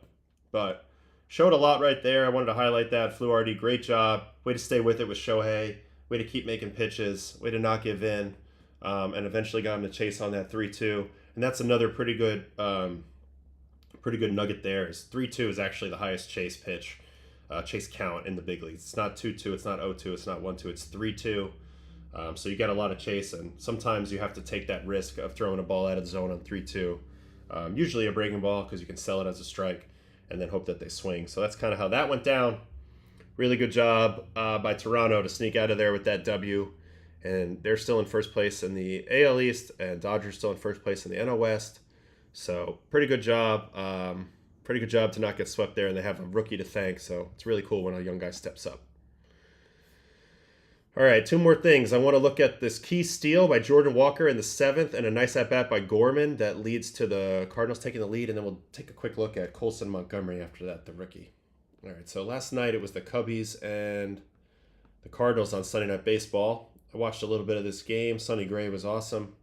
But showed a lot right there. I wanted to highlight that. Fluharty, great job. Way to stay with it with Shohei. Way to keep making pitches. Way to not give in. And eventually got him to chase on that 3-2. And that's another pretty good nugget there. Is 3-2 is actually the highest chase pitch, chase count in the big leagues. It's not 2-2, it's not 0-2, it's not 1-2, it's 3-2. So you got a lot of chase, and sometimes you have to take that risk of throwing a ball out of the zone on 3-2. Usually a breaking ball because you can sell it as a strike and then hope that they swing. So that's kind of how that went down. Really good job by Toronto to sneak out of there with that W. And they're still in first place in the AL East, and Dodgers still in first place in the NL West. So pretty good job. Pretty good job to not get swept there, and they have a rookie to thank. So it's really cool when a young guy steps up. All right, 2 more things. I want to look at this key steal by Jordan Walker in the 7th and a nice at-bat by Gorman that leads to the Cardinals taking the lead, and then we'll take a quick look at Colson Montgomery after that, the rookie. All right, so last night it was the Cubbies and the Cardinals on Sunday Night Baseball. I watched a little bit of this game. Sonny Gray was awesome.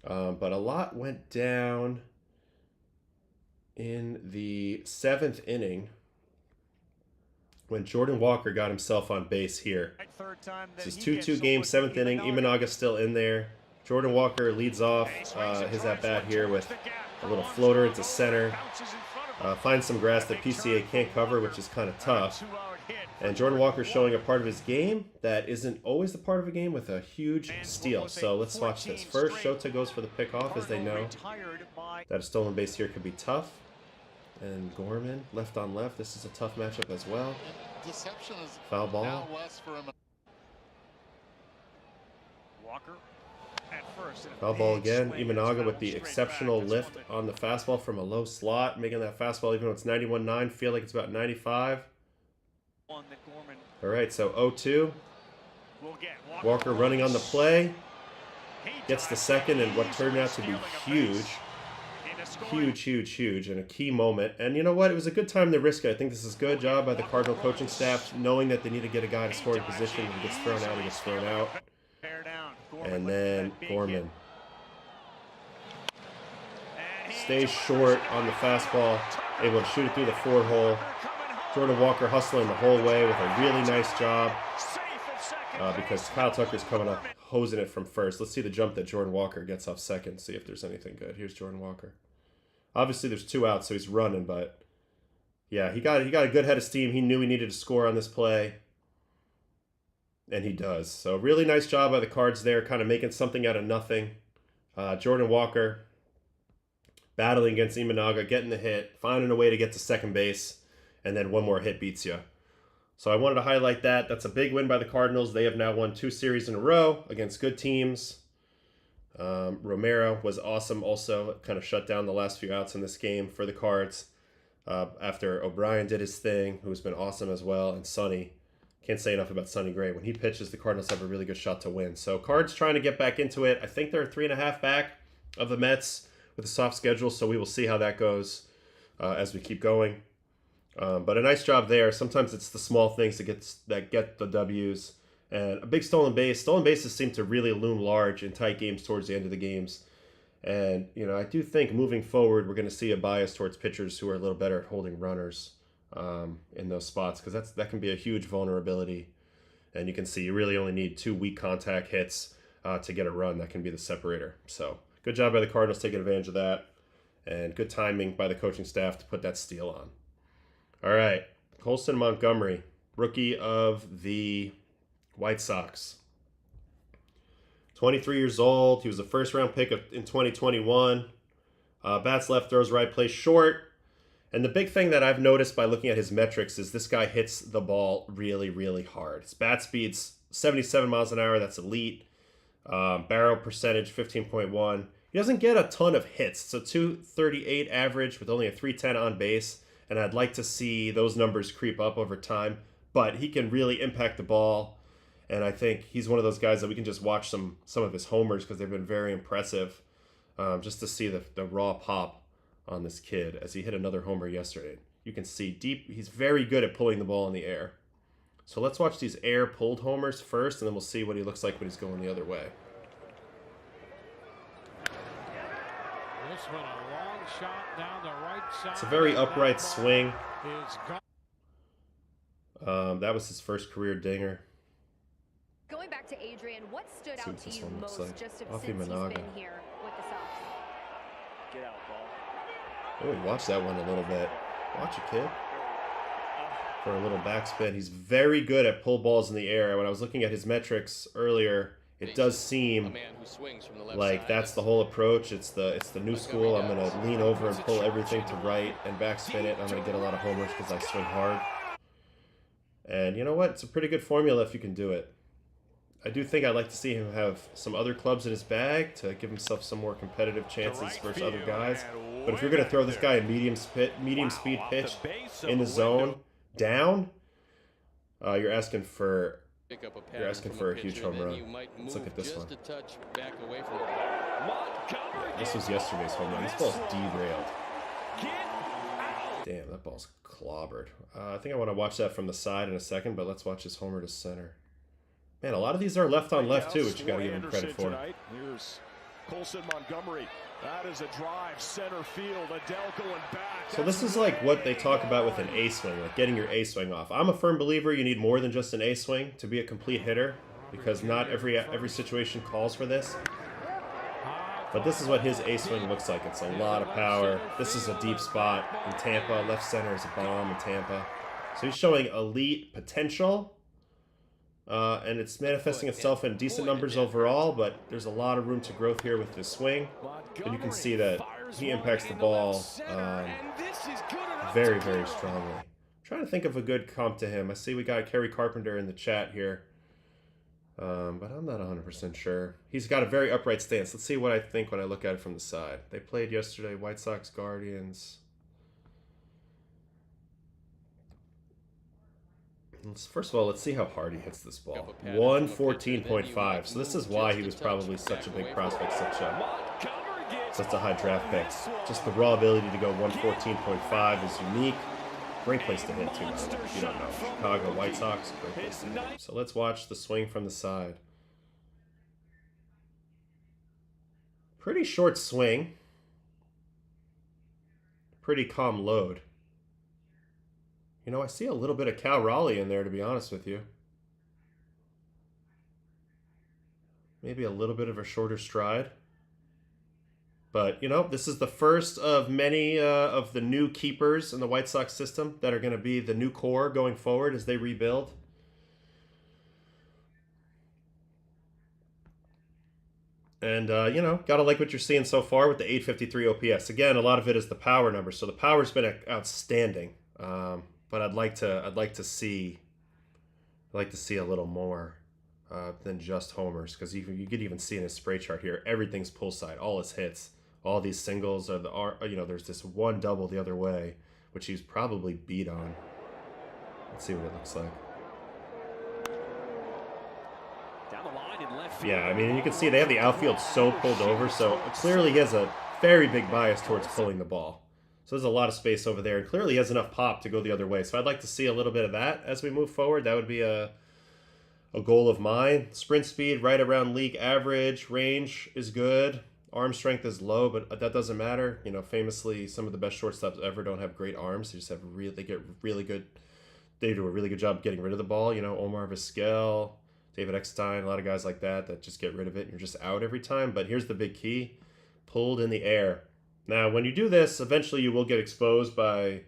But a lot went down in the 7th inning when Jordan Walker got himself on base here. This is 2-2 game, 7th inning. Imanaga's still in there. Jordan Walker leads off his at-bat here with a little floater into center. Finds some grass that PCA can't cover, which is kind of tough. And Jordan Walker's showing a part of his game that isn't always the part of a game with a huge steal. So let's watch this. First, Shota goes for the pickoff, as they know that a stolen base here could be tough. And Gorman, left on left. This is a tough matchup as well. Foul ball. Walker Foul ball again. Imanaga with the exceptional lift on the fastball from a low slot, making that fastball, even though it's 91.9, feel like it's about 95. All right, so 0-2. Walker running on the play. Gets the second in what turned out to be huge. Huge, and a key moment. And you know what? It was a good time to risk it. I think this is a good job by the Cardinal coaching staff, knowing that they need to get a guy to scoring position. If he gets thrown out, he gets thrown out. And then Gorman stays short on the fastball, able to shoot it through the 4-hole. Jordan Walker hustling the whole way with a really nice job because Kyle Tucker's coming up, hosing it from first. Let's see the jump that Jordan Walker gets off second, see if there's anything good. Here's Jordan Walker. Obviously, there's 2 outs, so he's running, but yeah, he got a good head of steam. He knew he needed to score on this play, and he does. So really nice job by the Cards there, kind of making something out of nothing. Jordan Walker battling against Imanaga, getting the hit, finding a way to get to second base, and then one more hit beats you. So I wanted to highlight that. That's a big win by the Cardinals. They have now won 2 series in a row against good teams. Romero was awesome also. Kind of shut down the last few outs in this game for the Cards. After O'Brien did his thing, who's been awesome as well. And Sonny. Can't say enough about Sonny Gray. When he pitches, the Cardinals have a really good shot to win. So Cards trying to get back into it. I think they're 3.5 back of the Mets with a soft schedule. So we will see how that goes as we keep going. But a nice job there. Sometimes it's the small things that get the W's. And a big stolen base. Stolen bases seem to really loom large in tight games towards the end of the games. And, you know, I do think moving forward, we're going to see a bias towards pitchers who are a little better at holding runners in those spots. Because that can be a huge vulnerability. And you can see you really only need 2 weak contact hits to get a run. That can be the separator. So good job by the Cardinals taking advantage of that. And good timing by the coaching staff to put that steal on. All right, Colson Montgomery, rookie of the White Sox. 23 years old. He was a first-round pick in 2021. Bats left, throws right, plays short. And the big thing that I've noticed by looking at his metrics is this guy hits the ball really, really hard. His bat speed's 77 miles an hour. That's elite. Barrel percentage, 15.1. He doesn't get a ton of hits. It's a 238 average with only a 310 on base. And I'd like to see those numbers creep up over time. But he can really impact the ball. And I think he's one of those guys that we can just watch some of his homers because they've been very impressive. Just to see the raw pop on this kid as he hit another homer yesterday. You can see deep. He's very good at pulling the ball in the air. So let's watch these air pulled homers first, and then we'll see what he looks like when he's going the other way. This one a long shot down the right side. It's a very upright swing. That was his first career dinger. Going back to Adrian, what stood out to you most like. just since Off he's Imanaga. been here with the Sox? Get out, ball. Oh, watch that one a little bit. Watch it, kid. For a little backspin. He's very good at pull balls in the air. When I was looking at his metrics earlier, it does seem like that's the whole approach. It's the new school. I'm going to lean over and pull everything to right and backspin it. I'm going to get a lot of homers because I swing hard. And you know what? It's a pretty good formula if you can do it. I do think I'd like to see him have some other clubs in his bag to give himself some more competitive chances versus other guys. But if you're going to throw this guy a medium speed pitch in the zone down, you're asking for a huge home run. Let's look at this one. This was yesterday's home run. This ball's derailed. Damn, that ball's clobbered. I think I want to watch that from the side in a second, but let's watch his homer to center. Man, a lot of these are left on left too, which you got to give him credit for. Here's Colson Montgomery. That is a drive, center field. Adele going back. So this is like what they talk about with an A swing, like getting your A swing off. I'm a firm believer you need more than just an A swing to be a complete hitter, because not every situation calls for this. But this is what his A swing looks like. It's a lot of power. This is a deep spot in Tampa. Left center is a bomb in Tampa. So he's showing elite potential. And it's manifesting itself in decent numbers overall, but there's a lot of room to growth here with this swing. And you can see that he impacts the ball very, very strongly. I'm trying to think of a good comp to him. I see we got Kerry Carpenter in the chat here. But I'm not 100% sure. He's got a very upright stance. Let's see what I think when I look at it from the side. They played yesterday, White Sox, Guardians. First of all, let's see how hard he hits this ball. 114.5. So this is why he was probably such a big prospect, such a high draft pick. Just the raw ability to go 114.5 is unique. Great place to hit, too, by the way, if you don't know. Chicago White Sox, great place to hit. So let's watch the swing from the side. Pretty short swing. Pretty calm load. You know, I see a little bit of Cal Raleigh in there, to be honest with you. Maybe a little bit of a shorter stride. But, you know, this is the first of many of the new keepers in the White Sox system that are going to be the new core going forward as they rebuild. And, you know, got to like what you're seeing so far with the 853 OPS. Again, a lot of it is the power number. So the power's been outstanding. But I'd like to see a little more than just homers, because you could even see in his spray chart here, everything's pull side, all his hits, all these singles are there's this one double the other way, which he's probably beat on. Let's see what it looks like. Down the line in left field. Yeah, I mean, you can see they have the outfield so pulled over, so clearly he has a very big bias towards pulling the ball. So there's a lot of space over there, and clearly he has enough pop to go the other way. So I'd like to see a little bit of that as we move forward. That would be a goal of mine. Sprint speed right around league average. Range is good. Arm strength is low, but that doesn't matter. You know, famously, some of the best shortstops ever don't have great arms. They just have they do a really good job getting rid of the ball. You know, Omar Vizquel, David Eckstein, a lot of guys like that just get rid of it and you're just out every time. But here's the big key: pulled in the air. Now, when you do this, eventually you will get exposed by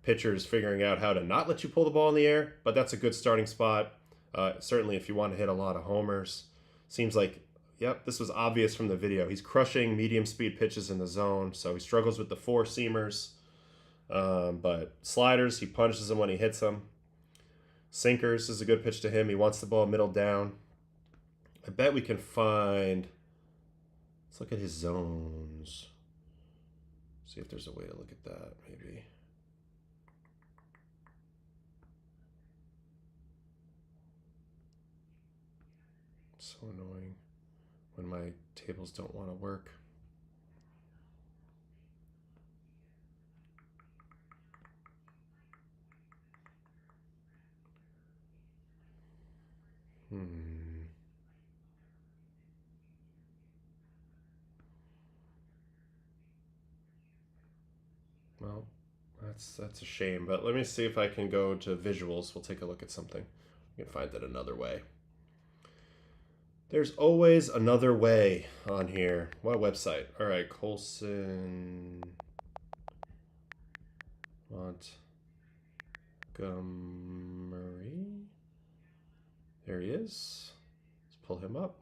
pitchers figuring out how to not let you pull the ball in the air, but that's a good starting spot. Certainly if you want to hit a lot of homers. Seems like, yep, this was obvious from the video. He's crushing medium speed pitches in the zone, so he struggles with the four-seamers. But sliders, he punches them when he hits them. Sinkers is a good pitch to him. He wants the ball middle down. I bet we can find... Let's look at his zones. See if there's a way to look at that, maybe. So annoying when my tables don't want to work. Well, that's a shame, but let me see if I can go to visuals. We'll take a look at something. We can find it another way. There's always another way on here. What website? All right, Colson Montgomery. There he is. Let's pull him up.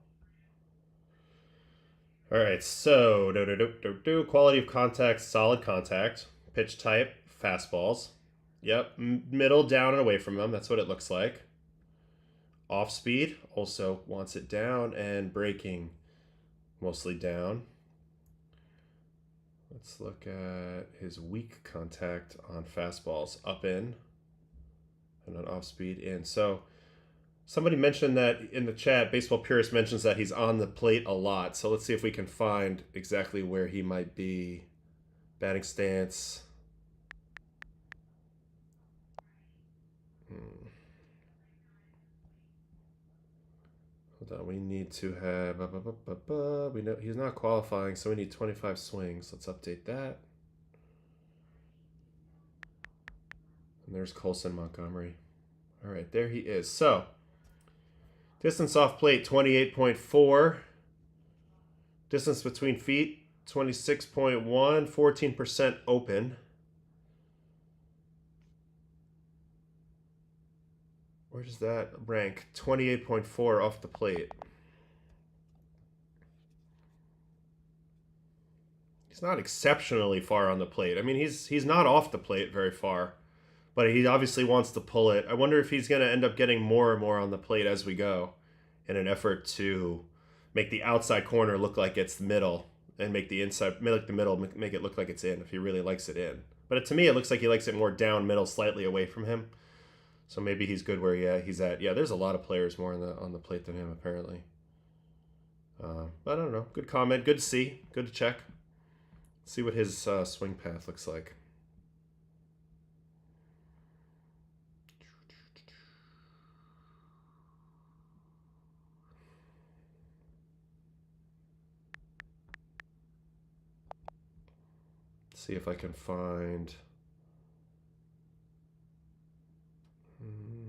All right, so quality of contact, solid contact. Pitch type, fastballs. Yep, middle, down, and away from him. That's what it looks like. Off speed, also wants it down, and breaking, mostly down. Let's look at his weak contact on fastballs. Up in, and on off speed in. So somebody mentioned that in the chat, Baseball Purist mentions that he's on the plate a lot. So let's see if we can find exactly where he might be. Batting stance. Hold on, we need to have... We know he's not qualifying, so we need 25 swings. Let's update that. And there's Colson Montgomery. All right, there he is. So, distance off plate, 28.4. Distance between feet, 26.1. 14% open. Where does that rank? 28.4 off the plate. He's not exceptionally far on the plate. I mean, he's not off the plate very far, but he obviously wants to pull it. I wonder if he's going to end up getting more and more on the plate as we go. in an effort to make the outside corner look like it's the middle and make the inside, make the middle, make it look like it's in if he really likes it in. But to me, it looks like he likes it more down middle, slightly away from him. So maybe he's good where he's at. Yeah, there's a lot of players more on the plate than him, apparently. I don't know. Good comment. Good to see. Good to check. See what his swing path looks like. See if I can find...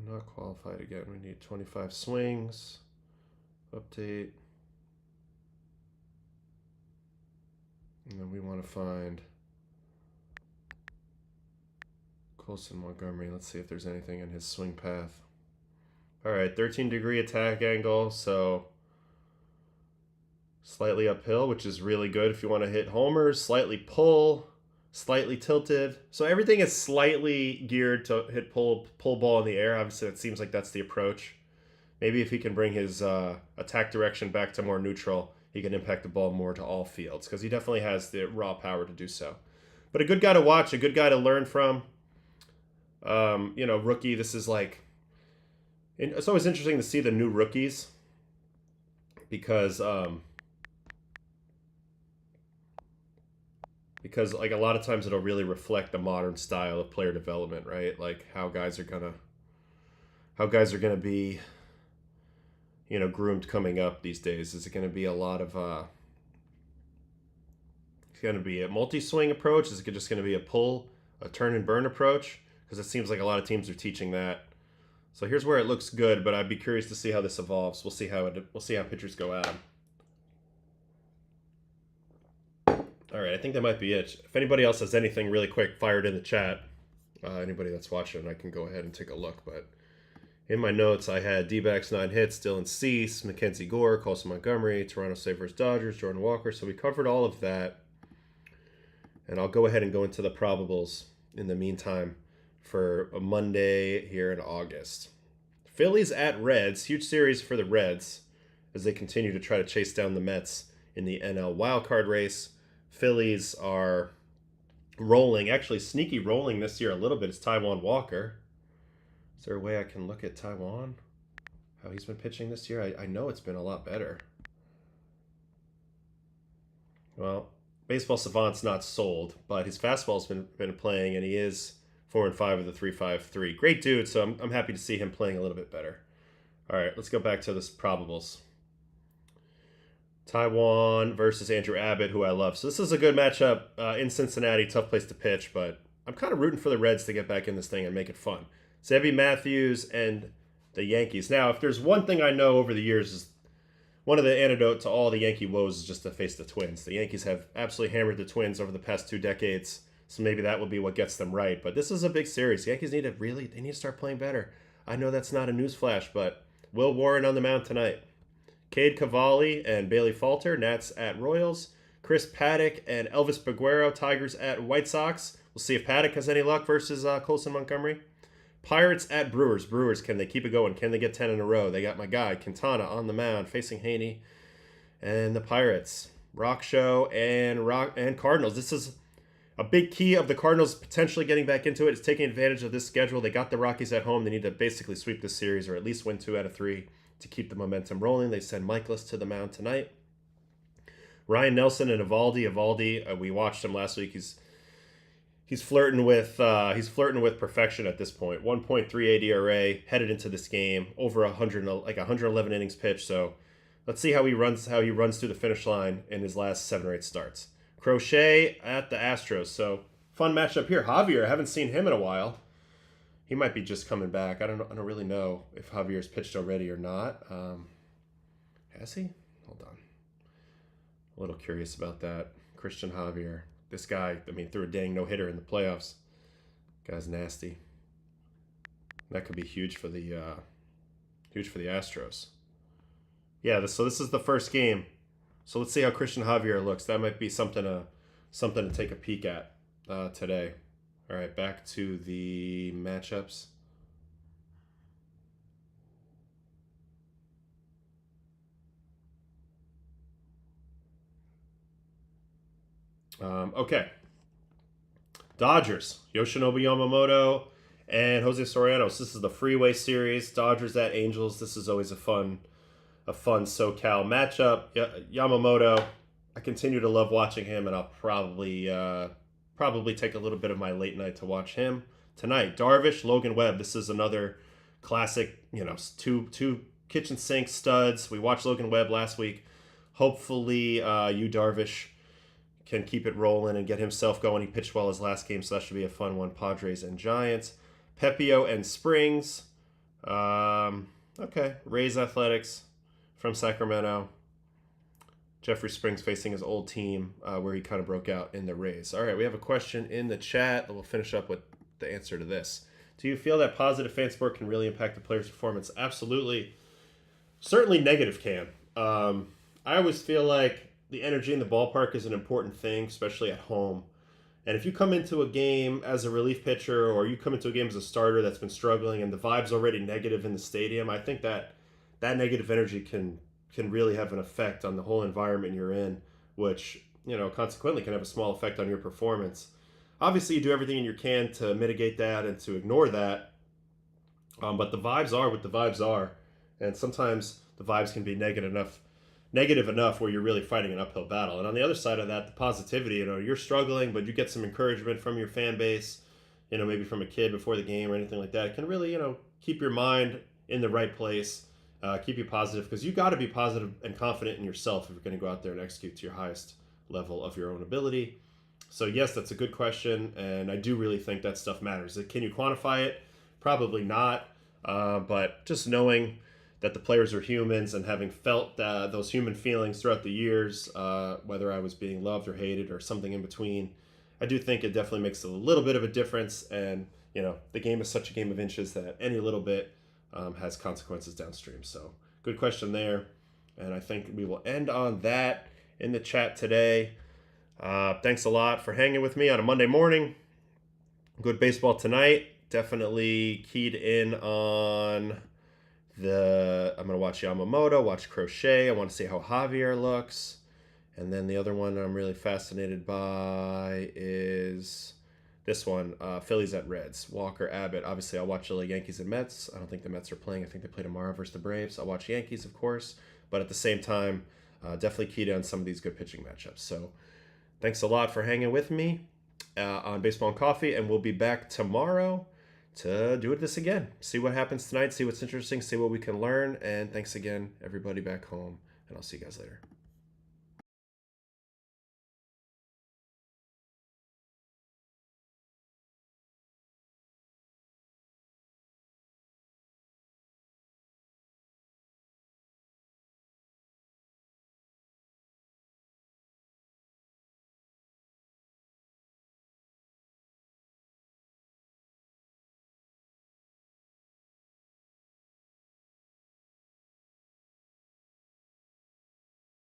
Not qualified again. We need 25 swings. Update. And then we want to find Colson Montgomery. Let's see if there's anything in his swing path. All right, 13-degree attack angle, so slightly uphill, which is really good if you want to hit homers. Slightly pull, slightly tilted. So everything is slightly geared to hit pull ball in the air. Obviously, it seems like that's the approach. Maybe if he can bring his attack direction back to more neutral, he can impact the ball more to all fields because he definitely has the raw power to do so. But a good guy to watch, a good guy to learn from. Rookie, this is like... It's always interesting to see the new rookies because like a lot of times it'll really reflect the modern style of player development, right? Like how guys are gonna be, groomed coming up these days. Is it going to be a lot of it's going to be a multi-swing approach? Is it just going to be a turn and burn approach? Because it seems like a lot of teams are teaching that. So here's where it looks good, but I'd be curious to see how this evolves. We'll see how pitchers go at him. All right, I think that might be it. If anybody else has anything really quick, fire it in the chat. Anybody that's watching, I can go ahead and take a look. But in my notes, I had D-backs 9 hits, Dylan Cease, Mackenzie Gore, Colson Montgomery, Toronto Sabres Dodgers, Jordan Walker. So we covered all of that. And I'll go ahead and go into the probables in the meantime for a Monday here in August. Phillies at Reds. Huge series for the Reds as they continue to try to chase down the Mets in the NL wildcard race. Phillies are rolling, actually sneaky rolling this year a little bit. It's Taijuan Walker. Is there a way I can look at Taijuan? How he's been pitching this year? I know it's been a lot better. Well, Baseball Savant's not sold, but his fastball's been playing, and he is 4 and 5 of the 3.53. Great dude, so I'm happy to see him playing a little bit better. All right, let's go back to this probables. Taijuan versus Andrew Abbott, who I love. So this is a good matchup in Cincinnati. Tough place to pitch, but I'm kind of rooting for the Reds to get back in this thing and make it fun. Sevy Matthews and the Yankees. Now, if there's one thing I know over the years is one of the antidote to all the Yankee woes is just to face the Twins. The Yankees have absolutely hammered the Twins over the past 2 decades, so maybe that will be what gets them right. But this is a big series. The Yankees need to start playing better. I know that's not a newsflash, but Will Warren on the mound tonight. Cade Cavalli and Bailey Falter, Nats at Royals. Chris Paddock and Elvis Baguero, Tigers at White Sox. We'll see if Paddock has any luck versus Colson Montgomery. Pirates at Brewers. Brewers, can they keep it going? Can they get 10 in a row? They got my guy, Quintana, on the mound, facing Haney. And the Pirates. Rock Show and Cardinals. This is a big key of the Cardinals potentially getting back into it. Is taking advantage of this schedule. They got the Rockies at home. They need to basically sweep this series or at least win 2 out of 3 to keep the momentum rolling. They send Michaelis to the mound tonight. Ryan Nelson and Evaldi. We watched him last week. He's flirting with perfection at this point. 1.38 ERA headed into this game, over 111 innings pitched. So let's see how he runs through the finish line in his last 7 or 8 starts. Crochet at the Astros. So fun matchup here. Javier, I haven't seen him in a while. He might be just coming back. I don't really know if Javier's pitched already or not. Has he? Hold on. A little curious about that. Christian Javier. This guy, threw a dang no-hitter in the playoffs. Guy's nasty. That could be huge for the Astros. Yeah, so this is the first game. So let's see how Christian Javier looks. That might be something to take a peek at today. All right, back to the matchups. Okay. Dodgers, Yoshinobu Yamamoto and Jose Sorianos. This is the Freeway Series. Dodgers at Angels. This is always a fun SoCal matchup. Yamamoto, I continue to love watching him, and I'll probably take a little bit of my late night to watch him tonight. Darvish, Logan Webb. This is another classic, two kitchen sink studs. We watched Logan Webb last week. Hopefully, Darvish can keep it rolling and get himself going. He pitched well his last game, so that should be a fun one. Padres and Giants. Pepio and Springs. Okay. Rays Athletics from Sacramento. Jeffrey Springs facing his old team where he kind of broke out in the Rays. All right, we have a question in the chat, and we'll finish up with the answer to this. Do you feel that positive fan support can really impact the player's performance? Absolutely. Certainly negative can. I always feel like the energy in the ballpark is an important thing, especially at home. And if you come into a game as a relief pitcher or you come into a game as a starter that's been struggling and the vibe's already negative in the stadium, I think that negative energy can really have an effect on the whole environment you're in, which, consequently can have a small effect on your performance. Obviously, you do everything in your can to mitigate that and to ignore that. But the vibes are what the vibes are. And sometimes the vibes can be negative enough where you're really fighting an uphill battle. And on the other side of that, the positivity, you're struggling, but you get some encouragement from your fan base, maybe from a kid before the game or anything like that. It can really, keep your mind in the right place, keep you positive, because you got to be positive and confident in yourself if you're going to go out there and execute to your highest level of your own ability. So yes, that's a good question, and I do really think that stuff matters. Can you quantify it? Probably not, but just knowing that the players are humans and having felt those human feelings throughout the years, whether I was being loved or hated or something in between, I do think it definitely makes a little bit of a difference. And, the game is such a game of inches that any little bit has consequences downstream. So good question there. And I think we will end on that in the chat today. Thanks a lot for hanging with me on a Monday morning. Good baseball tonight. Definitely keyed in on I'm going to watch Yamamoto, watch Crochet. I want to see how Javier looks. And then the other one I'm really fascinated by is this one, Phillies at Reds. Walker, Abbott. Obviously, I'll watch the Yankees and Mets. I don't think the Mets are playing. I think they play tomorrow versus the Braves. I'll watch Yankees, of course. But at the same time, definitely keyed on some of these good pitching matchups. So thanks a lot for hanging with me on Baseball and Coffee. And we'll be back tomorrow to do this again. See what happens tonight, see what's interesting, see what we can learn. And thanks again, everybody back home. And I'll see you guys later.